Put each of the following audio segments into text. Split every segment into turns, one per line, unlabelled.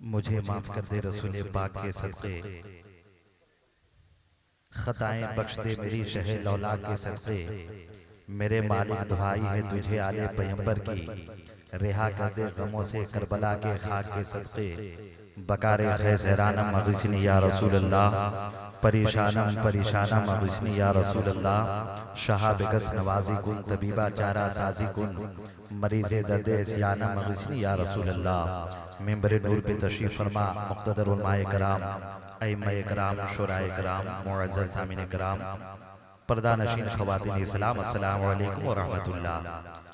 मुझे माफ कर दे रसूल पाक के सदक़े, खताएं बख्श दे मेरी शहे लौला के सदक़े। मेरे मालिक दुआई है तुझे आले पैगंबर की, रिहा कर दे गमों से करबला के खाक के सदक़े। बकारे खैस हैरानम मग़सिनी या रसूल अल्लाह, परेशानम परेशानम मग़सिनी या रसूल अल्लाह। शाह बेकस नवाजी कुन तबीबा चारा साजी कुन, मरीज़े दर्दे सियाना मग़सिनी या रसूल अल्लाह। मिंबर नूर पे तशरीफ़ फरमा मुक़्तदर उलमाए कराम, अइम्माए कराम, शुराए कराम, मुअज़्ज़ज़ सामिन कराम, पर्दा नशीन ख़वातीन इस्लाम, अस्सलामु अलैकुम व रहमतुल्लाह।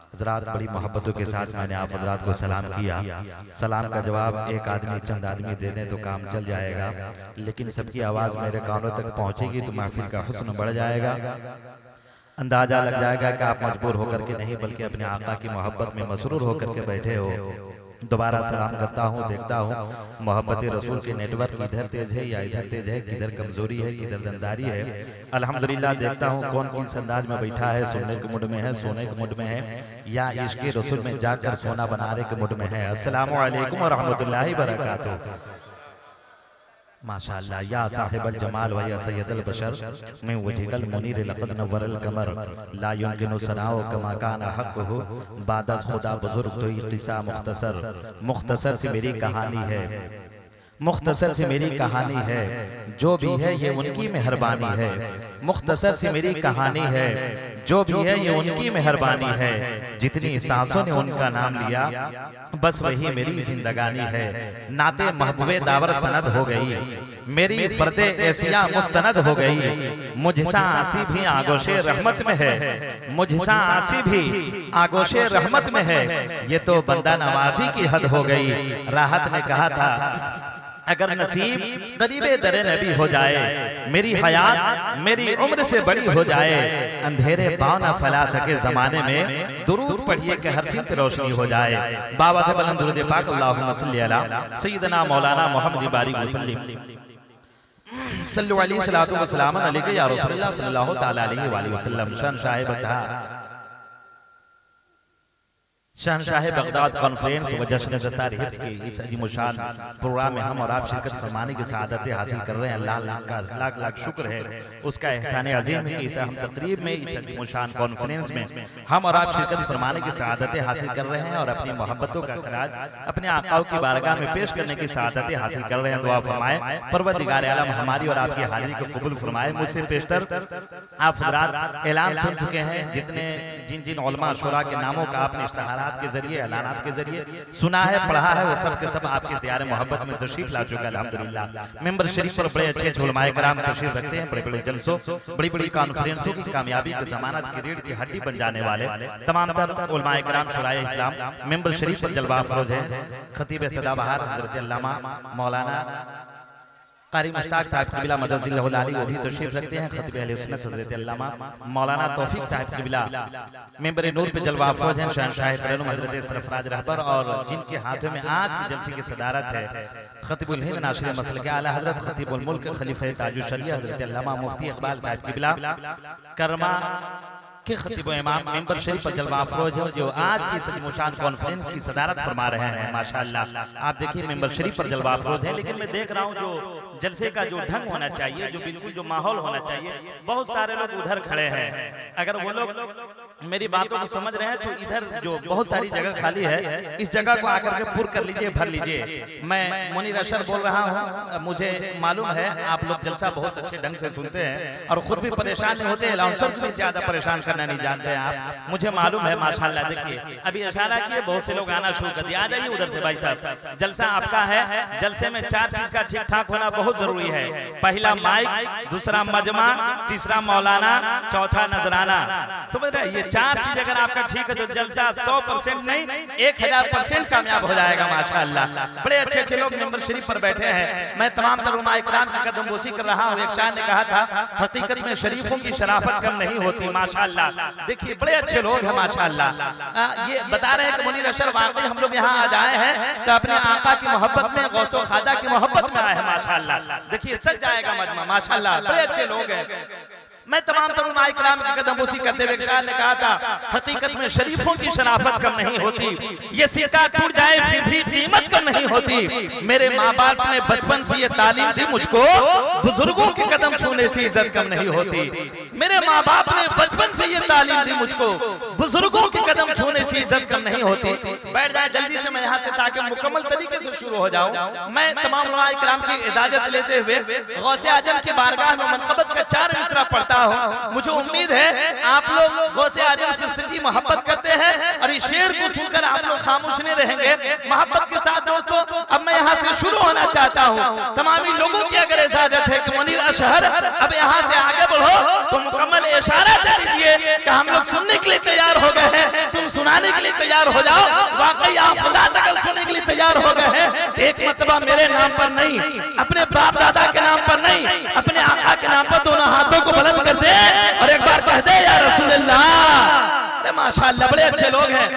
हज़रात, बड़ी मोहब्बतों के साथ मैंने आप हज़रात को सलाम किया। सलाम का जवाब एक आदमी चंद आदमी दे दें तो काम चल जाएगा, लेकिन सबकी आवाज़ मेरे कानों तक पहुँचेगी तो महफिल का हुस्न बढ़ जाएगा। अंदाजा लग जाएगा कि आप मजबूर होकर के नहीं बल्कि अपने आका की मोहब्बत में मसरूर होकर के बैठे हो। दोबारा सलाम करता हूँ, देखता हूँ मोहब्बत रसूल के नेटवर्क इधर तेज है या इधर तेज है, किधर कमजोरी है किधर दंदारी है। अल्हम्दुलिल्लाह देखता हूँ कौन किस अंदाज में बैठा है, सुनने के मूड में है, सोने के मूड में है, या इश्क़ रसूल में जाकर सोना बनाने के मूड में है। अस्सलामु अलैकुम व रहमतुल्लाहि व बरकातुहू। माशाअल्लाह। या साहिबल जमाल व या सैयदल बशर मैं वजहिकल मुनीर लक़द नव्वरल कमर, ला युमकिनु सनाओ कमा काना हक़्क़ुहु, बादस खुदा बुजुर्ग तो ये किस्सा मुख्तसर। मुख्तसर से मेरी कहानी है, मुख्तसर से मेरी कहानी है, जो भी है ये उनकी मेहरबानी है। मुख्तसर से मेरी कहानी है, जो भी है ये उनकी मेहरबानी है। जितनी सांसों ने उनका नाम लिया बस वही मेरी जिंदगानी है। नाते महबूबे दावर सनद हो गई, मेरी फर्दे एसिया मुस्तनद हो गई। मुझसा आसी भी आगोशे रहमत में है, मुझसा आसी भी आगोशे रहमत में है। ये तो बंदा नवाजी की हद हो गई। राहत ने कहा था अगर नसीब गरीबे दरे नबी हो जाए, मेरी हयात मेरी उम्र से बड़ी हो जाए, अंधेरे पाँव न फैला सके जमाने में, दुरूद पढ़िए कि हर सिमत रोशनी हो जाए। बाबा से बुलंद दुरूद पाक अल्लाहुम्मा सल्ली अला सय्यिदना मौलाना मोहम्मद बारिक वसल्लम सल्लल्लाहु अलैहि सलातु व सलाम अलैहि या रसूलल्लाह सल्लल्लाहु तआला अलैहि वसल्लम। शहंशाह बता शहंशाह बगदाद कॉन्फ्रेंस व जश्न दस्तार हिफ्ज़ के इस अजीमुशान प्रोग्राम में हम और आप शिरकत फरमाने की सआदतें हासिल कर रहे हैं। लाख लाख शुक्र है उसका एहसान अजीम है कि इस हम तकरीब में इस अजीमुशान कॉन्फ्रेंस में हम और आप शिरकत फरमाने की सआदतें हासिल कर रहे हैं और अपनी मोहब्बतों का खराज अपने आकाओं की बारगाह में पेश करने की सआदतें हासिल कर रहे हैं। दुआ फरमाए परवरदिगार आलम हमारी और आपकी हाजिरी को कबूल फरमाए। मुझसे पेशतर आप हज़रात ऐलान सुन चुके हैं, जितने जिन जिन उलमा शुरा के नामों का आपने इश्तिहारात के जरिए ऐलानात के जरिए सुना है पढ़ा है, वो सब के सब आपके इख्तियार मोहब्बत में तशरीफ ला चुका है अल्हम्दुलिल्लाह। मेंबर शरीफ पर बड़े अच्छे उलमाए कराम तशरीफ रखते हैं, बड़े बड़े जलसों बड़ी बड़ी कॉन्फ्रेंसों की कामयाबी की जमानत की रीढ़ की हड्डी बन जाने वाले तमाम तर उलमाए कराम शुराए इस्लाम मेंबर शरीफ पर जलवा अफरोज है। खतीब सदाबहार हज़रत अल्लामा मौलाना कारी मुश्ताक साहब क़िबला मदद आली वो भी तशरीफ रखते हैं। खतीब अहले सुन्नत हज़रत अल्लामा मौलाना तौफीक साहब क़िबला मेंबर नूर पे जलवा अफरोज हैं। शहंशाह तरन्नुम हज़रत सरफराज रहबर और जिनके हाथों में आज की जलसे की सदारत है खतीबुल हिंद नासिर मसल के आला हज़रत खतीबुल मुल्क खलीफा ताजुश शरिया हज़रत अल्लामा मुफ्ती इकबाल साहब क़िबला करमा के खतीब इमाम मेंबर शरीफ पर जलवा अफरोज है, जो आज की इस मुशान कॉन्फ्रेंस की सदारत फरमा रहे हैं। माशाअल्लाह आप देखिए मेंबर शरीफ पर जलवा अफरोज है, लेकिन मैं देख रहा हूँ जो जलसे का जो ढंग होना चाहिए, जो बिल्कुल जो माहौल होना चाहिए, बहुत सारे लोग उधर खड़े हैं। अगर वो लोग मेरी बातों को समझ रहे हैं तो इधर जो बहुत सारी जगह खाली है, इस जगह को आकर के पुर कर लीजिए, भर लीजिए। मैं मुनीर अशर बोल रहा हूँ, मुझे मालूम है आप लोग जलसा बहुत अच्छे ढंग से सुनते हैं और खुद भी परेशान नहीं होते, अलाउंसर को भी ज्यादा परेशान करना नहीं जानते हैं आप, मुझे मालूम है। माशाल्लाह देखिए अभी इशारा किए, बहुत से लोग आना शुरू कर दिए। आ जाइए उधर से भाई साहब, जलसा आपका है। जलसे में चार चीज का ठीक ठाक होना बहुत जरूरी है। पहला माइक, दूसरा मजमा, तीसरा मौलाना, चौथा नजराना। समझ रहे, ये चार चीज अगर आपका ठीक है तो जलसा 100% नहीं 1000% कामयाब हो जाएगा। माशाअल्लाह बड़े अच्छे अच्छे लोग मेंबर शरीफ पर बैठे हैं। मैं तमाम तरुणा इकराम की कदमबोसी कर रहा हूँ। एक शायर ने कहा था हकीकत में शरीफों की शराफत कम नहीं होती। माशाअल्लाह देखिए बड़े अच्छे लोग हैं माशाअल्लाह। ये बता रहे हैं कि मुनीर अशर वाकई हम लोग यहाँ आज आए हैं तो अपने आका की मोहब्बत में, गौसो खाजा की मोहब्बत में आए हैं। माशाअल्लाह देखिए सज जाएगा मजमा। माशाअल्लाह बड़े अच्छे लोग हैं। मैं तमाम उलमाए किराम की कदम बोसी करते हुए शायर ने कहा था, हकीकत में शरीफों की शराफत कम नहीं होती, ये सिक्का टूट जाए फिर भी कीमत कम नहीं होती। मेरे माँ बाप ने बचपन से ये तालीम दी मुझको, बुजुर्गों के कदम छूने से इज्जत कम नहीं होती। मेरे माँ बाप ने बचपन से ये तालीम दी मुझको, बुजुर्गों के कदम छूने से इज्जत कम नहीं होती। बैठ जाए जल्दी से मैं यहाँ से, ताकि मुकम्मल तरीके से शुरू हो जाऊं। मैं तमाम उलमाए किराम की इजाजत लेते हुए गौसे आजम की बारगाह में मनक़बत का 4 मिसरा पढ़ता हूं। मुझे उम्मीद है आप लोग गौसे आजम से सच्ची मोहब्बत करते हैं और इस शेर को सुनकर आप लोग खामोश नहीं रहेंगे। मोहब्बत के साथ दोस्तों अब मैं यहाँ से शुरू होना चाहता हूँ। तमामी लोगों की अगर इजाजत है कि मुनीर अशहर अब यहाँ से आगे बढ़ो, तो मुकम्मल इशारा दे दीजिए कि हम लोग सुनने के लिए तैयार हो गए हैं, तुम सुनाने के लिए तैयार हो जाओ। वाकई आप खुदा तक सुनने के लिए तैयार हो गए हैं। एक मतबा मेरे नाम पर नहीं, अपने बाप दादा के नाम पर नहीं, अपने आका के नाम पर दोनों हाथों को बुलंद कर दे और एक बार कह दे या रसूल अल्लाह। अरे माशाअल्लाह बड़े अच्छे लोग हैं।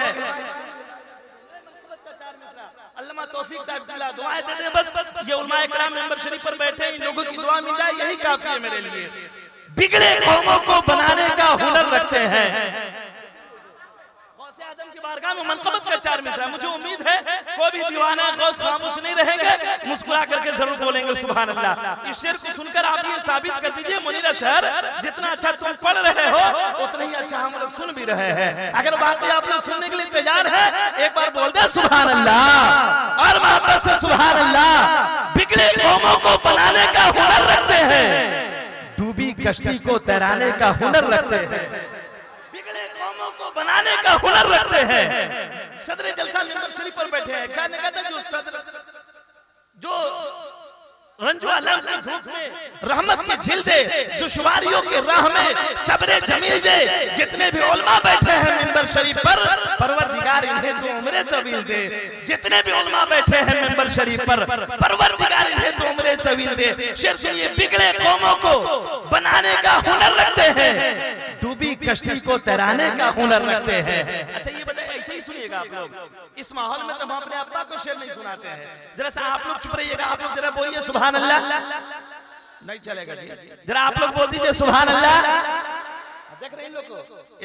अल्लामा तौफीक साहब की दुआएं दे दे बस। ये उलमाए किराम मेंबर शरीफ पर बैठे इन लोगों की दुआ मिल जाए, यही काफी है मेरे लिए। बिगड़े कौमों को बनाने का हुनर रखते हैं। गौसे आजम की बारगाह में मनक़बत का 4 मिसरा। मुझे उम्मीद है कोई भी दीवाना गौस खामोश नहीं रहेंगे, मुस्कुरा करके जरूर बोलेंगे सुभान अल्लाह। इस शेर को सुनकर आप ये साबित कर दीजिए मुनीर अशहर, जितना अच्छा तुम पढ़ रहे हो उतना ही अच्छा हम लोग सुन भी रहे हैं। अगर वाकई आप लोग सुनने के लिए तैयार है, एक बार बोल दे सुभान अल्लाह और मोहब्बत से सुभान अल्लाह। बिगड़े कौमों को बनाने का हुनर रखते हैं, डूबी कश्ती को तैराने का हुनर रखते हैं, बिगड़े कौमों को बनाने का हुनर रखते हैं। सदर जलसा मेंबर शरीफ पर बैठे हैं। क्या कहते हैं, जो रंजो अलम की धूप में रहमत की झील दे, जो शुमारियों की राह में सब्रे जमील दे। जितने भी उलमा बैठे हैं मेंबर शरीफ पर, परवरदिगार इन्हें तो उम्रे तवील दे। जितने भी उलमा बैठे हैं मेंबर शरीफ पर, परवरदिगार इन्हें तो उम्रे तवील दे। शेर सुनिए, बिगड़े कौमों को बनाने का हुनर रखते हैं, डूबी कश्ती को तैराने का हुनर रखते हैं। अच्छा ये बताइए, ऐसे ही सुनिएगा आप लोग। इस माहौल में तो हम अपने अब्बा को शेर नहीं सुनाते हैं। जरा सा आप लोग चुप रहिएगा, आप लोग जरा बोलिए सुभान अल्लाह। नहीं चलेगा जी, जरा आप लोग बोल दीजिए सुभान अल्लाह। देख रहे इन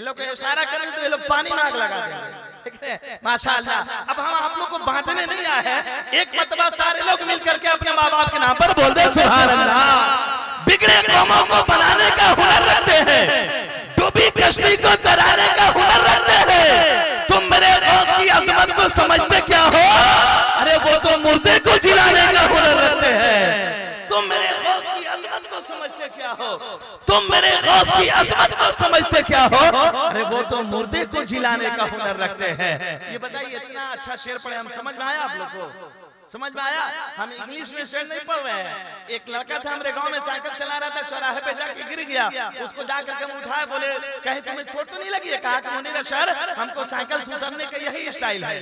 लोग को इशारा करेंगे तो ये लोग पानी में आग लगा देंगे। माशाअल्लाह। अब हम आप लोग को बांटने नहीं आए हैं, एक मतबा सारे लोग मिलकर के अपने माँ बाप के नाम पर बोल दे सुभान अल्लाह। बिगड़े कौमों को बनाने का हुनर रखते हैं, डूबी कश्ती को तैराने का हुनर रखते हैं। तुम मेरे गौस की अजमत को समझते क्या हो? अरे वो तो मुर्दे को जिलाने का हुनर रखते हैं। तुम मेरे गौस की अजमत को समझते क्या हो? तुम मेरे गौस की अजमत को समझते क्या हो? अरे वो तो मुर्दे को जिलाने का हुनर रखते हैं। ये बताइए, इतना अच्छा शेर पढ़े, हम समझ में आया आप लोग को? समझ में आया? हम इंग्लिश में शेर नहीं पढ़ रहे हैं। एक लड़का था हमारे गांव में, साइकिल चला रहा था, चौराहे पे जाके गिर गया। उसको जाकर के हम उठाए, बोले कहीं तुम्हें चोट तो नहीं लगी है? कहा कि मुनीर अशहर हमको साइकिल से उतरने का यही स्टाइल है।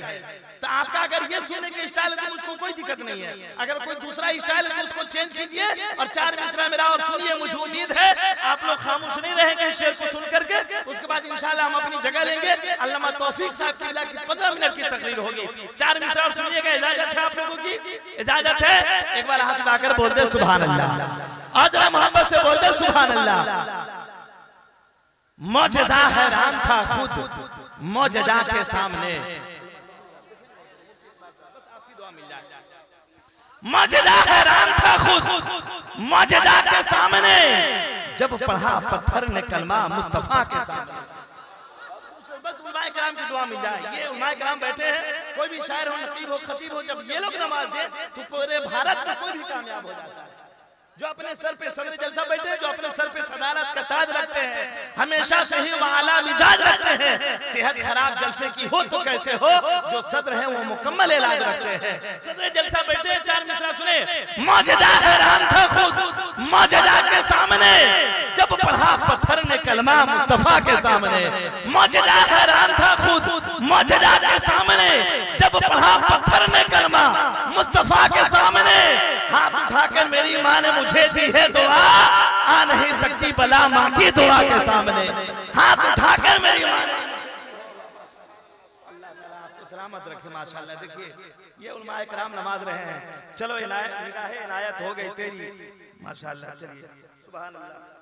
तो आपका अगर ये सुनने के स्टाइल है तो मुझको कोई दिक्कत नहीं है। अगर कोई दूसरा स्टाइल है तो उसको चेंज कीजिए और 4 मिसरा मेरा और सुनिए। मुझे उम्मीद है आप लोग खामोश नहीं रहेंगे शेर को सुन करके। उसके बाद इंशाल्लाह हम अपनी जगह लेंगे। अल्लामा तौफीक साहब की 15 मिनट की तकरीर होगी। 4 मिसरा और सुनिएगा। इजाजत है आप लोगों की? इजाजत है? एक बार हाथ उठाकर बोल दे सुभान अल्लाह। और जरा मोहब्बत से बोल दे सुभान अल्लाह। मौजदा हैरान था खुद मौजदा के सामने, मौजदा हैरान था खुद मौजदा के सामने, जब पढ़ा पत्थर ने कलमा मुस्तफा के सामने। बस उलमाए किराम की दुआ मिल जाए। ये उलमाए किराम बैठे हैं, कोई भी शायर हो, नकीब हो, खतीब हो, जब ये लोग नमाज दे तो पूरे भारत में कोई भी कामयाब हो जाता है। जो अपने सर पे सदर जलसा बैठे हैं, जो अपने सर पे सदारत का ताज रखते हैं, हमेशा सही व आला मिजाज रखते हैं। सेहत खराब जलसे की हो तो कैसे हो, जो सदर है वो मुकम्मल इलाज रखते हैं। सदर जलसा बैठे हैं, 4 मिसरा सुने। मौजदा हैरान था खुद मौजदा के सामने, जब पढ़ा पत्थर ने कलमा मुस्तफा के सामने। मौजदा हैरान था खुद मौजदा के सामने, जब पढ़ा पत्थर ने कलमा मुस्तफा के सामने। हाथ उठाकर मेरी माँ ने मुझे दी है दुआ, आ नहीं सकती बला माँ की दुआ के सामने। हाथ उठाकर मेरी माँ ने, अल्लाह ताला आपको सलामत रखे। माशाअल्लाह। देखिए ये उलमाए किराम नमाज रहे हैं। चलो निगाहे इनायत हो गई तेरी माशाअल्लाह। चलिए सुभान अल्लाह।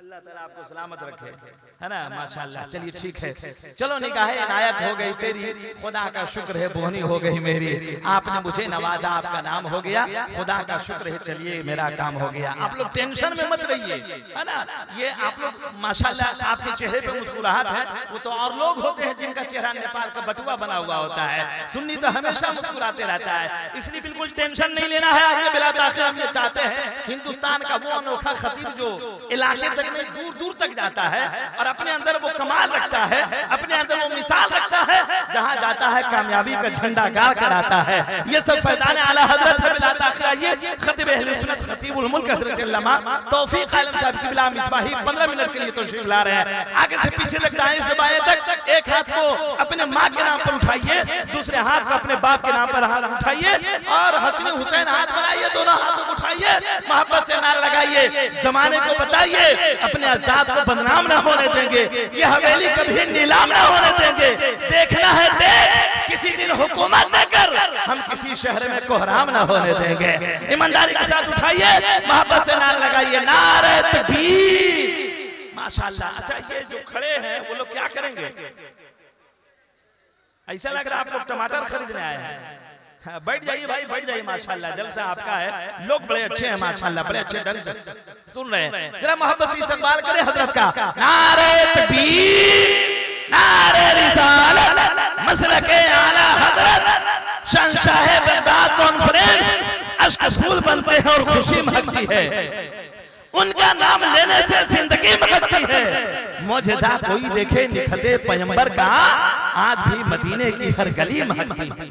अल्लाह ताला आपको सलामत रखे, है ना। माशाअल्लाह, चलिए ठीक है, चलो निगाह इनायत हो गई तेरी, खुदा का शुक्र है बोहनी हो गई मेरी, आपने मुझे नवाजा, आपका नाम हो गया, खुदा का शुक्र है, चलिए मेरा काम हो गया। आप लोग टेंशन में मत रहिए, है ना। ये आप लोग माशाअल्लाह आपके चेहरे पे मुस्कुराहट है, वो तो और लोग होते हैं जिनका चेहरा नेपाल का बटुआ बना हुआ होता है। सुन्नी तो हमेशा मुस्कुराते रहता है, इसलिए बिल्कुल टेंशन नहीं लेना है। आगे बिला ताखिर हम ये चाहते हैं हिंदुस्तान का वो अनोखा खतीब जो इलाके तक में दूर दूर तक जाता है और अपने अंदर वो कमाल रखता है, अपने अंदर वो मिसाल रखता है, जहां जाता है कामयाबी का झंडा गाड़ कर आता है। ये सब फैजान आला हजरत है बिला ताखिर। आइए खतीब अहले सुन्नत खतीबुल मुल्क हजरत अल्लामा तौफीक आलम साहब की बिला मिसबाही 15 मिनट के लिए तशरीफ ला रहे हैं। आगे से पीछे तक, दाएं से बाएं तक, एक हाथ को अपने माँ के नाम पर उठाइए, दूसरे हाथ को अपने बाप के नाम पर हाथ उठाइए और हसन हुसैन हाथ बनाइए, दोनों हाथों को उठाइए, मोहब्बत से नारा लगाइए, जमाने को बताइए अपने अजदाद को बदनाम ना होने देंगे, ये हवेली कभी नीलाम ना होने देंगे। देखना है देख, किसी दिन हुकूमत देकर हम किसी शहर में कोहराम ना होने देंगे। ईमानदारी के साथ उठाइए, मोहब्बत से नारा लगाइए, नारे तकबीर। माशाअल्लाह। अच्छा, ये जो खड़े हैं वो लोग क्या करेंगे? ऐसा लग रहा है आप लोग टमाटर खरीदने आए हैं। हाँ, बैठ जाइए भाई, बैठ जाइए। माशाअल्लाह, जलसा आपका है, लोग बड़े अच्छे हैं माशाअल्लाह, बड़े अच्छे ढंग से सुन रहे हैं। जरा मोहब्बत से इस्तकबाल करें हजरत का। नारे तकबीर, नारे रिसालत, मसलके आला हजरत, शहंशाह बगदाद कॉन्फ्रेंस। अश्क फूल बनते हैं और खुशी महकती है, उनका नाम लेने से जिंदगी महकती है। मौजज़ा कोई देखे निखते पैगंबर का, आज भी मदीने की हर गली महकती है।